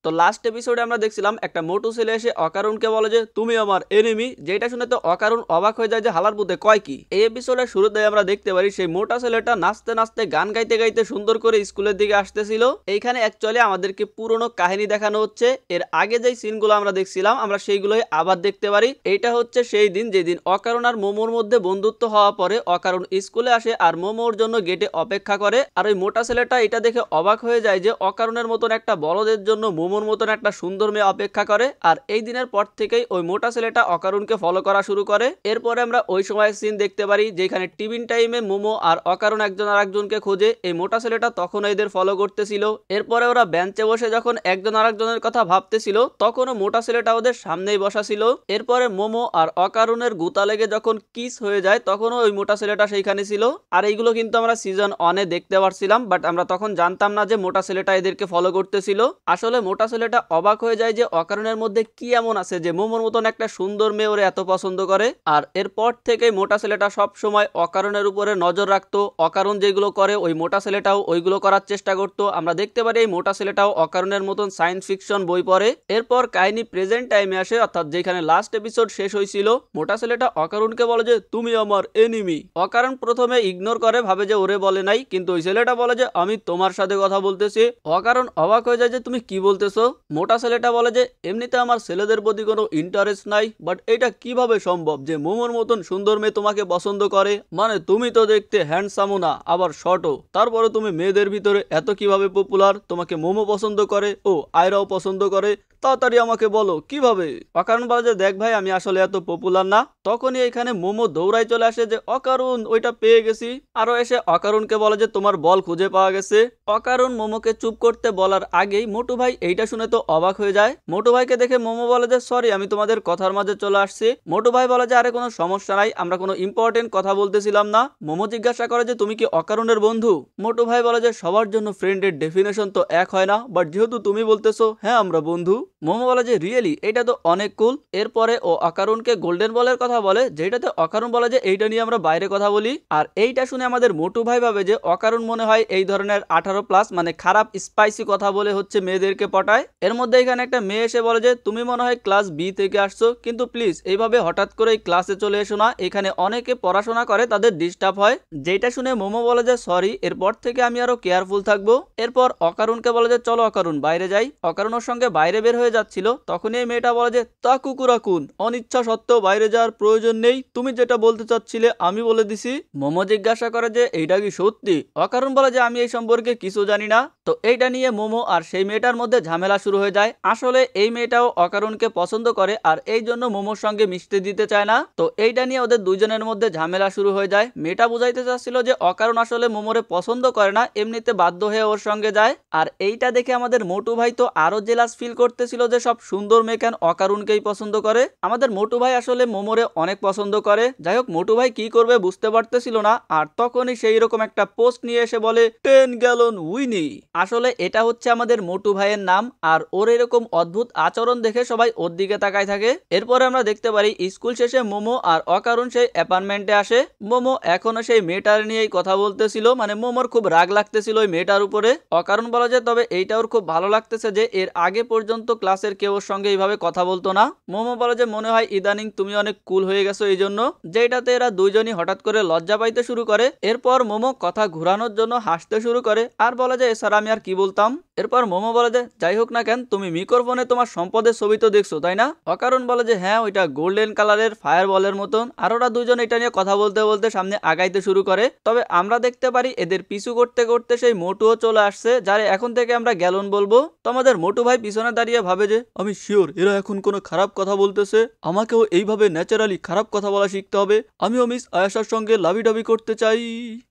তো লাস্ট এপিসোডে আমরা দেখছিলাম একটা মোটু ছেলে এসে অকারণকে বলে যে তুমি আমার এনিমি, যেটা শুনে তো অকারণ অবাক হয়ে যায় যে হালার পুতে কয় কি। এই এপিসোডের শুরুতে আমরা দেখতে পারি সেই মোটা ছেলেটা নাচতে নাচতে গান গাইতে গাইতে সুন্দর করে স্কুলের দিকে আসতেছিল। এইখানে অ্যাকচুয়ালি আমাদেরকে পুরনো কাহিনী দেখানো হচ্ছে। এর আগে যেই সিনগুলো আমরা দেখছিলাম আমরা সেইগুলোই আবার দেখতে পারি। এইটা হচ্ছে সেই দিন যেদিন অকারণ আর মোমোর মধ্যে বন্ধুত্ব হওয়া পরে অকারণ স্কুলে আসে আর মোমোর জন্য গেটে অপেক্ষা করে। আর ওই মোটা ছেলেটা এটা দেখে অবাক হয়ে যায় যে অকারণের মতন একটা বলদের জন্য মোমোর মতন একটা সুন্দর মেয়ে অপেক্ষা করে। আর এই দিনের পর থেকেই ওই মোটা ছেলেটা অকারণকে ফলো করা শুরু করে। এরপরে আমরা ওই সময় সিন দেখতে পারি যেখানে টিফিন টাইমে মোমো আর অকারণ একজন আর একজনকে খোঁজে। এই মোটা ছেলেটা তখন এদের ফলো করতেছিল। এরপরে ওরা বেঞ্চে বসে যখন একজন আরেকজনের কথা ভাবতেছিল তখনও মোটা ছেলেটা ওদের সামনেই বসা ছিল। এরপরে মোমো আর অকারণের গুতা লেগে যখন কিস হয়ে যায় তখনও ওই মোটা ছেলেটা সেইখানে ছিল। আর এইগুলো কিন্তু আমরা সিজন 1 এ দেখতে পারছিলাম, বাট আমরা তখন জানতাম না যে মোটা ছেলেটা এদেরকে ফলো করতেছিল। আসলে মোটা ছেলেটা অবাক হয়ে যায় যে অকারণের মধ্যে কি এমন আছে যে মোমোর মতন একটা সুন্দর মেয়ে ওরে এত পছন্দ করে। আর এরপর থেকে মোটা ছেলেটা সব সময় অকারণের উপরে নজর রাখতো। অকারণ যেগুলো করে ওই মোটা ছেলেটাও ওইগুলো করার চেষ্টা করতো। আমরা দেখতে পারি এই মোটা ছেলেটাও অকারণের মতন সায়েন্স ফিকশন বই পড়ে। এরপর কাহিনী প্রেজেন্ট টাইমে আসে, অর্থাৎ যেখানে লাস্ট এপিসোড শেষ হয়েছিল। মোটা ছেলেটা অকারণকে বলে যে তুমি আমার এনিমি। অকারণ প্রথমে ইগনোর করে, ভাবে যে ওরে বলে নাই, কিন্তু ওই ছেলেটা বলে যে আমি তোমার সাথে কথা বলতেছি। অকারণ অবাক হয়ে যায় যে তুমি কি বলতেছো। মোটা ছেলেটা বলে যে এমনিতে আমার ছেলেদের প্রতি কোনো ইন্টারেস্ট নাই, বাট এটা কিভাবে সম্ভব যে মোমোর মতন সুন্দর মেয়ে তোমাকে পছন্দ করে? মানে তুমি তো দেখতে হ্যান্ডসামও না, আবার শর্টও, তারপরে তুমি মেয়েদের ভিতরে এত কিভাবে পপুলার? তোমাকে মোমো পছন্দ করে, ও আয়রাও পছন্দ করে, তাড়াতাড়ি আমাকে বলো কিভাবে। অকারণ বলে যে দেখ ভাই আমি আসলে এত পপুলার না। তখনই এখানে মোমো দৌড়াই চলে আসে যে অকারণ ওইটা পেয়ে গেছি। আরো এসে অকারণকে বলে যে তোমার বল খুঁজে পাওয়া গেছে। অকারণ মোমোকে চুপ করতে বলার আগেই মোটু ভাই এইটা শুনে তো অবাক হয়ে যায়। মোটু ভাইকে দেখে মোমো বলে যে সরি আমি তোমাদের কথার মাঝে চলে আসছি। মোটু ভাই বলে যে আরে কোনো সমস্যা নাই, আমরা কোনো ইম্পর্টেন্ট কথা বলতেছিলাম না। মোমো জিজ্ঞাসা করে যে তুমি কি অকারণের বন্ধু? মোটু ভাই বলে যে সবার জন্য ফ্রেন্ডের ডেফিনেশন তো এক হয় না, বাট যেহেতু তুমি বলতেছো হ্যাঁ আমরা বন্ধু। মোমো বলে যে রিয়েলি, এটা তো অনেক কুল। এরপরে ও অকারণকে গোল্ডেন বলের কথা বলে, যেটাতে অকারণ বলে যে এইটা নিয়ে আমরা বাইরে কথা বলি। আর এইটা শুনে আমাদের মোটু ভাই ভাবে যে অকারণ মনে হয় এই ধরনের 18+ মানে খারাপ স্পাইসি কথা বলে হচ্ছে মেয়েদেরকে পটায়। এর মধ্যে এখানে একটা মেয়ে এসে বলে যে তুমি মনে হয় ক্লাস বি থেকে আসছো, কিন্তু প্লিজ এইভাবে হঠাৎ করে এই ক্লাসে চলে এসো না, এখানে অনেকে পড়াশোনা করে তাদের ডিস্টার্ব হয়। যেটা শুনে মোমো বলে যে সরি, এরপর থেকে আমি আরো কেয়ারফুল থাকবো। এরপর অকারণকে বলে যে চলো অকারণ বাইরে যাই। অকারণের সঙ্গে বাইরে বের হয়ে যাচ্ছিল, তখনই এই মেয়েটা বলে যে তা কুকুরাকুন, অনিচ্ছা সত্ত্বেও বাইরে যাওয়ার প্রয়োজন নেই, তুমি যেটা বলতে চাচ্ছিলে আমি বলে দিছি। মোমো জিজ্ঞাসা করে যে এইটা কি সত্যি? অকারণ বলে যে আমি এই সম্পর্কে কিছু জানি না। তো এইটা নিয়ে মোমো আর সেই মেয়েটার মধ্যে ঝামেলা শুরু হয়ে যায়। আসলে এই মেয়েটাও অকারণকে পছন্দ করে আর এই জন্য মোমোর সঙ্গে মিশতে দিতে চায় না। তো এইটা নিয়ে ওদের দুইজনের মধ্যে ঝামেলা শুরু হয়ে যায়। মেয়েটা বুঝাইতে চাচ্ছিল যে অকারণ আসলে মোমোরে পছন্দ করে না, এমনিতে বাধ্য হয়ে ওর সঙ্গে যায়। আর এইটা দেখে আমাদের মোটু ভাই তো আরো জেলাস ফিল করতেছিল যে সব সুন্দর মেয়ে কেন অকারণকেই পছন্দ করে। আমাদের মোটু ভাই আসলে মোমোরে অনেক পছন্দ করে। যাই হোক মোটু ভাই কি করবে বুঝতে পারতেছিল না। আর তখনই সেই রকম একটা পোস্ট নিয়ে এসে বলে 10 গ্যালন উইনি। আসলে এটা হচ্ছে আমাদের মোটু ভাইয়ের নাম। আর ওর এরকম অদ্ভুত আচরণ দেখে সবাই ওর দিকে তাকায় থাকে। এরপরে আমরা দেখতে পারি স্কুল শেষে মোমো আর অকারণ সেই অ্যাপার্টমেন্টে আসে। মোমো এখনো সেই মেয়েটার নিয়েই কথা বলতেছিল, মানে মোমোর খুব রাগ লাগতেছিল ওই মেয়েটার উপরে। অকারণ বলা যায় তবে এইটা ওর খুব ভালো লাগতেছে যে এর আগে পর্যন্ত ক্লাসের কেউ ওর সঙ্গে এইভাবে কথা বলতো না। মোমো বলে যে মনে হয় ইদানিং তুমি অনেক কুল হয়ে গেছো এই জন্য, যেটাতে এরা দুইজনই হঠাৎ করে লজ্জা পাইতে শুরু করে। এরপর মোমো কথা ঘুরানোর জন্য হাসতে শুরু করে আর বলে যে এছাড়া আমি আর কি বলতাম। এরপর মোমো বলে যে যাই হোক না কেন তুমি মিক্রোফোনে তোমার সম্পদের ছবি তো দেখছো তাই না? অকারণ বলে যে হ্যাঁ ওইটা গোল্ডেন কালারের ফায়ার বলের মতন। আর ওরা দুজন এটা নিয়ে কথা বলতে বলতে সামনে আগাইতে শুরু করে। তবে আমরা দেখতে পারি এদের পিছু করতে করতে সেই মোটুও চলে আসছে, যারে এখন থেকে আমরা গ্যালন বলবো। তো আমাদের মোটু ভাই পিছনে দাঁড়িয়ে ভাবে যে আমি শিওর এরা এখন কোনো খারাপ কথা বলতেছে, আমাকেও এইভাবে ন্যাচারালি খারাপ কথা বলা শিখতে হবে, আমিও মিস আয়েশার সঙ্গে লাভিডাবি করতে চাই।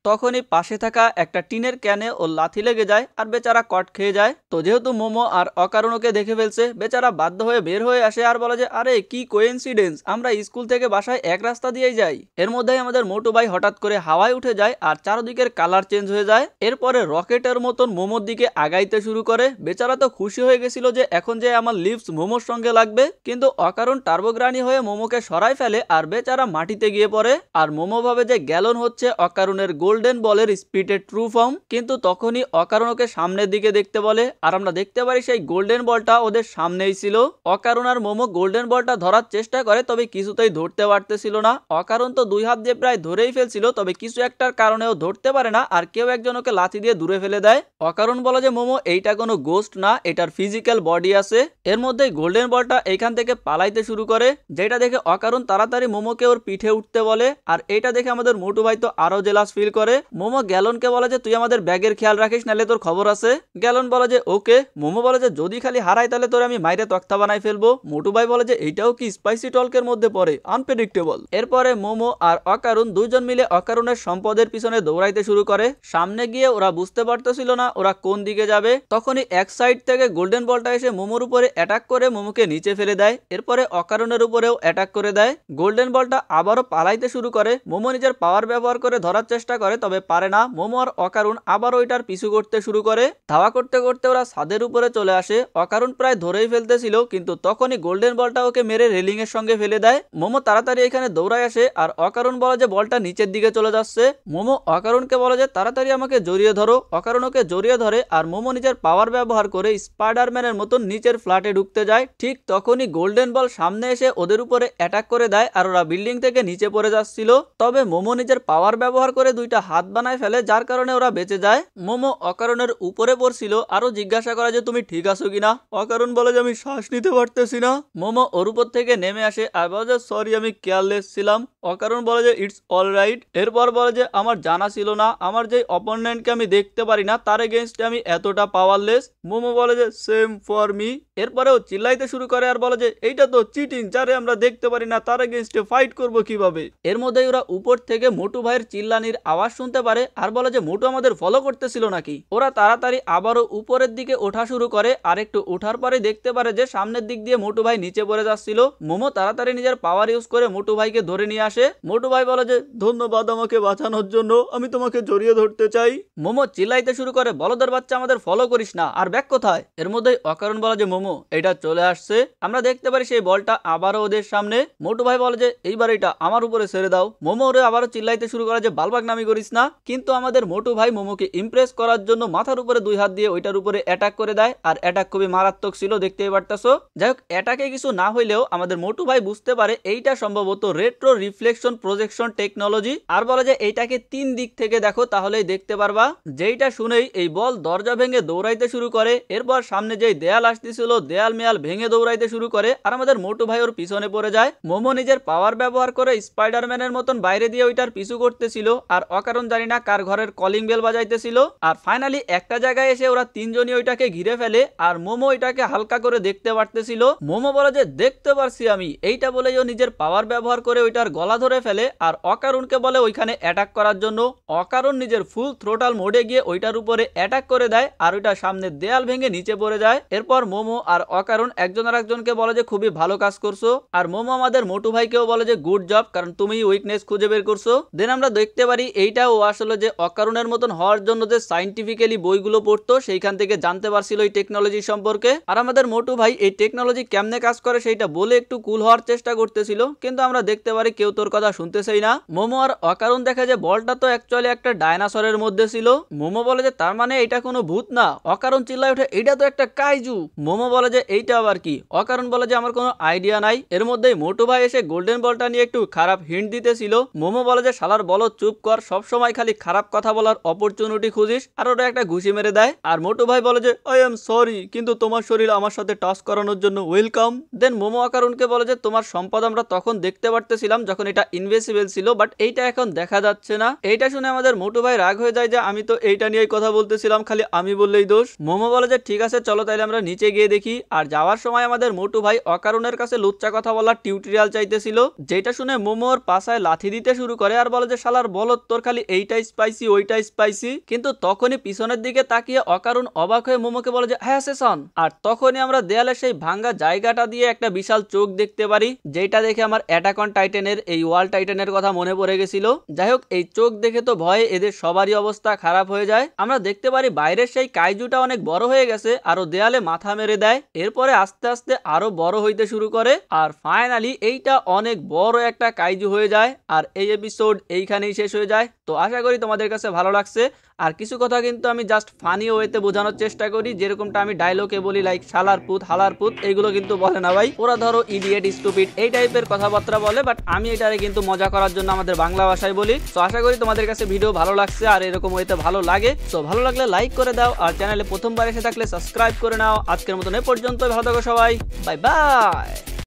তখনই পাশে থাকা একটা টিনের ক্যানে ও লাথি লেগে যায় আর বেচারা কট খেয়ে যায়। তো যেহেতু মোমো আর অকারণকে দেখে ফেলছে, বেচারা বাধ্য হয়ে বের হয়ে আসে আর বলে যে আরে কি কোইন্সিডেন্স, আমরা স্কুল থেকে বাসায় এক রাস্তা দিয়েই যাই। এর মধ্যেই আমাদের মোটু ভাই হঠাৎ করে হাওয়ায় উঠে যায় আর চারদিকের কালার চেঞ্জ হয়ে যায়। এরপরে রকেটের মতন মোমোর দিকে আগাইতে শুরু করে। বেচারা তো খুশি হয়ে গেছিল যে এখন যে আমার লিপস মোমোর সঙ্গে লাগবে, কিন্তু অকারণ টার্বোগ্রানি হয়ে মোমোকে সরাই ফেলে আর বেচারা মাটিতে গিয়ে পড়ে। আর মোমো ভাবে যে গ্যালন হচ্ছে অকারণের গোল্ডেন বলের স্পিডের ট্রু ফর্ম, কিন্তু তখনই অকারণ ওকে সামনের দিকে দেখতে বলে আর আমরা দেখতে পারি সেই গোল্ডেন বলটা ওদের সামনেই ছিল। অকারণ আর মোমো গোল্ডেন বলটা ধরার চেষ্টা করে, তবে কিছুতেই ধরতে পারতেছিল না। অকারণ তো দুই হাত দিয়ে প্রায় ধরেই ফেলছিল, তবে কিছু একটার কারণেও ধরতে পারে না আর কেউ একজন ওকে লাথি দিয়ে দূরে ফেলে দেয়। অকারণ বলে যে মোমো এইটা কোনো গোস্ট না, এটার ফিজিক্যাল বডি আছে। এর মধ্যে গোল্ডেন বলটা এইখান থেকে পালাইতে শুরু করে, যেটা দেখে অকারণ তাড়াতাড়ি মোমোকে ওর পিঠে উঠতে বলে। আর এটা দেখে আমাদের মোটু ভাই তো আরো জেলাস ফিল করে। মোমো গ্যালনকে বলে যে তুই আমাদের ব্যাগের খেয়াল রাখিস, নাহলে তোর খবর আছে। গ্যালন বলে যে ওকে। মোমো বলে যে যদি খালি হারাই তাহলে তোর আমি মাইরে তক্তা বানাই ফেলবো। মোটু ভাই বলে যে এইটাও কি স্পাইসি টলকের মধ্যে পড়ে, আনপ্রেডিক্টেবল। এরপরে মোমো আর অকারণ দুইজন মিলে অকারণের সম্পদের পিছনে দৌড়াইতে শুরু করে। সামনে গিয়ে ওরা বুঝতে পারতেছিল না ওরা কোন দিকে যাবে। তখনই এক সাইড থেকে গোল্ডেন বলটা এসে মোমোর উপরে অ্যাটাক করে মোমোকে নিচে ফেলে দেয়। এরপরে অকারণের উপরেও অ্যাটাক করে দেয়। গোল্ডেন বলটা আবারও পালাইতে শুরু করে। মোমো নিজের পাওয়ার ব্যবহার করে ধরার চেষ্টা করে, তবে পারে না। মোমো আর অকারণ আবার ওইটার পিছু করতে শুরু করে। ধাওয়া করতে করতে ওরা ছাদের উপরে চলে আসে। অকারণ প্রায় ধরেই ফেলতেছিল, কিন্তু তখনই গোল্ডেন বলটা ওকে মেরে রেলিং এর সঙ্গে ফেলে দেয়। মোমো তাড়াতাড়ি এখানে দৌড়ায় আসে আর অকারণ বলে যে বলটা নিচের দিকে চলে যাচ্ছে। মোমো অকারণকে বলে যে তাড়াতাড়ি আমাকে জড়িয়ে ধরো। অকারণ ওকে জড়িয়ে ধরে আর মোমো নিজের পাওয়ার ব্যবহার করে স্পাইডারম্যানের মতন নিচের ফ্ল্যাটে ঢুকতে যায়। ঠিক তখনই গোল্ডেন বল সামনে এসে ওদের উপরে অ্যাটাক করে দেয় আর ওরা বিল্ডিং থেকে নিচে পড়ে যাচ্ছিল। তবে মোমো নিজের পাওয়ার ব্যবহার করে দুইটা হাত বানায় ফেলে, যার কারণে ওরা বেঁচে যায়। মোমো অকারণের উপরে পড়ছিল, আরো জিজ্ঞাসা করে যে তুমি ঠিক আছো কিনা। অকারণ বলে যে আমি শ্বাস নিতে পারতেছি না। মোমো ওর উপর থেকে নেমে আসে আর বলে যে সরি আমি কেয়ারলেস ছিলাম। অকারণ বলে যে ইটস অল রাইট। এরপর বলে যে আমার জানা ছিল না আমার যে অপোনেন্টকে আমি দেখতে পারি না তার এগেইনস্টে আমি এতটা পাওয়ারলেস। মোমো বলে যে সেম ফর মি। এরপরেও চিল্লাইতে শুরু করে আর বলে যে এইটা তো চিটিং, যারে আমরা দেখতে পারি না তার এগেইনস্টে ফাইট করব কিভাবে। এর মধ্যেই ওরা উপর থেকে মোটু ভাইয়ের চিল্লানির আওয়াজ শুনতে পারে আর বলে যে মোটু আমাদের ফলো করতেছিল নাকি। ওরা তাড়াতাড়ি আবারও উপরের দিকে ওঠা শুরু করে আর একটু ওঠার পরে দেখতে পারে যে সামনের দিক দিয়ে মোটু ভাই নিচে পড়ে যাচ্ছিল। মোমো তাড়াতাড়ি নিজের পাওয়ার ইউজ করে মোটু ভাইকে ধরে নিয়ে আসে। মোটু ভাই বলে যে ধন্যবাদ আমাকে বাঁচানোর জন্য, আমি তোমাকে জড়িয়ে ধরতে চাই। মোমো চিল্লাইতে শুরু করে বলদের বাচ্চা আমাদের ফলো করিস না, আর ব্যাগ কোথায়। এর মধ্যেই অকারণ বলে যে মোমো এটা চলে আসছে। আমরা দেখতে পারি সেই বলটা আবারও ওদের সামনে। মোটু ভাই বলে যে এইবার এটা আমার উপরে ছেড়ে দাও। মোমো ওরে আবারও চিল্লাইতে শুরু করে যে বালবাগ নামি করিস না, কিন্তু আমাদের মোটু ভাই মোমোকে ইমপ্রেস করার জন্য মাথার উপরে দুই হাত দিয়ে ওইটার উপরে অ্যাটাক করে দেয় আর অ্যাটাক খুবই মারাত্মক ছিল, দেখতেই পারতাছো। যাই হোক অ্যাটাকে কিছু না হইলেও আমাদের মোটু ভাই বুঝতে পারে এইটা সম্ভবত রেট্রো রিফ্লেকশন প্রজেকশন টেকনোলজি আর বলে যে এইটাকে তিন দিক থেকে দেখো তাহলেই দেখতে পারবা। যেইটা শুনেই এই বল দরজা ভেঙে দৌড়াইতে শুরু করে। এরপর সামনে যেই দেয়াল আসতেছিল দেয়াল মেয়াল ভেঙে দৌড়াইতে শুরু করে আর আমাদের মোটু ভাই ওর পিছনে পড়ে যায়। মোমো নিজের পাওয়ার ব্যবহার করে স্পাইডারম্যানের মতন বাইরে দিয়ে ওইটার পিছু করতেছিল আর অকারণ জানি না কার ঘরের কলিং বেল বাজাইতেছিল। আর ফাইনালি একটা জায়গায় এসে ওরা তিনজনই ওইটাকে ঘিরে ফেলে আর মোমো ওইটাকে হালকা করে দেখতে পারতেছিল। মোমো বলে যে দেখতে পারছি আমি, এইটা বলেই ও নিজের পাওয়ার ব্যবহার করে ওইটার গলা ধরে ফেলে আর অকারণকে বলে ওইখানে অ্যাটাক করার জন্য। অকারণ নিজের ফুল থ্রোটাল মোডে গিয়ে ওইটার উপরে অ্যাটাক করে দেয় আর ওইটা সামনে দেয়াল ভেঙে নিচে পড়ে যায়। এরপর মোমো আর অকারণ একজন আর একজনকে বলে যে খুবই ভালো কাজ করছো আর মোমো আমাদের মোটু ভাইকেও বলে যে গুড জব, কারণ তুমি উইকনেস খুঁজে বের করছো। দেন আমরা দেখতে পারি এইটা ও আসলে যে অকারণের মতন হওয়ার জন্য যে সাইন্টিফিক্যালি বইগুলো পড়তো সেইখান থেকে জানতে পারছিল এই টেকনোলজি সম্পর্কে। আর আমাদের মোটু ভাই এই টেকনোলজি কেমনে কাজ করে সেইটা বলে একটু কুল হওয়ার চেষ্টা করতেছিল, কিন্তু আমরা দেখতে পারি কেউ তোর কথা শুনতেছেই না। মোমো আর অকারণ দেখে যে বলটা তো অ্যাকচুয়ালি একটা ডাইনোসরের মধ্যে ছিল। মোমো বলে যে তার মানে এটা কোনো ভূত না। অকারণ চিল্লায় ওঠে এইটা তো একটা কাইজু। মোমো বলে যে এইটা আবার কি। অকারণ বলে যে আমার কোনো আইডিয়া নাই। এর মধ্যেই মোটু ভাই এসে গোল্ডেন বলটা নিয়ে একটু খারাপ হিন্ট দিতেছিল। মোমো বলে যে শালার বলো চুপ কর, সব সময় খালি খারাপ কথা বলার অপরচুনিটি খুঁজিস, আর ওটা একটা ঘুষি মেরে দেয়। আর মোটু ভাই বলে যে আই এম সরি, কিন্তু তোমার শরীর আমার সাথে টাচ করানোর জন্য ওয়েলকাম। দেন মোমো অকারণকে বলে যে তোমার সম্পদ আমরা তখন দেখতে পারতেছিলাম যখন এটা ইনভিজিবল ছিল, বাট এইটা এখন দেখা যাচ্ছে না। এইটা শুনে আমাদের মোটু ভাই রাগ হয়ে যায় যে আমি তো এইটা নিয়েই কথা বলতেছিলাম, খালি আমি বললেই দোষ। মোমো বলে যে ঠিক আছে চলো তাইলে আমরা নিচে গিয়ে দেখি। আর যাওয়ার সময় আমাদের মোটু ভাই অকারণের কাছে লুচ্চা কথা বলার টিউটোরিয়াল চাইতেছিল, যেটা শুনে মোমো ওর পাছায় লাথি দিতে শুরু করে আর বলে যে শালার বলত তোর খালি এইটা স্পাইসি ওইটা স্পাইসি। কিন্তু তখনই পিছনের দিকে তাকিয়ে অকারণ অবাক হয়ে মোমোকে বলে যে হ্যাঁ সেশন। আর তখনই আমরা দেয়ালে সেই ভাঙ্গা জায়গাটা দিয়ে একটা বিশাল চোখ দেখতে পারি, যেটা দেখে আমার অ্যাটাক অন টাইটানের এই ওয়াল টাইটানের কথা মনে পড়ে গেছিল। যাই হোক এই চোখ দেখে তো ভয়ে এদের সবারই অবস্থা খারাপ হয়ে যায়। আমরা দেখতে পারি বাইরের সেই কাইজুটা অনেক বড় হয়ে গেছে আর ও দেয়ালে মাথা মেরে দেয়। এরপরে আস্তে আস্তে আরো বড় হইতে শুরু করে আর ফাইনালি এইটা অনেক বড় একটা কাইজু হয়ে যায়। আর এই এপিসোড এইখানেই শেষ হয়ে যায়। তো আশা করি তোমাদের কাছে ভালো লাগছে। আর কিছু কথা কিন্তু আমি জাস্ট ফানি ওয়েতে বোঝানোর চেষ্টা করি, যেরকমটা আমি ডায়লগে বলি লাইক শালার পুত হালার পুত, এইগুলো কিন্তু বলে না ভাই। ওরা ধরো ইডিয়েট স্টুপিড এই টাইপের কথাবার্তা বলে, বাট আমি এটারে কিন্তু মজা করার জন্য আমাদের বাংলা ভাষায় বলি। তো আশা করি তোমাদের কাছে ভিডিও ভালো লাগছে আর এরকম ওয়েতে ভালো লাগে। তো ভালো লাগলে লাইক করে দাও আর চ্যানেলে প্রথমবার এসে থাকলে সাবস্ক্রাইব করে নাও। আজকের মতন এ পর্যন্ত, ভালো থাকো সবাই, বাই বাই।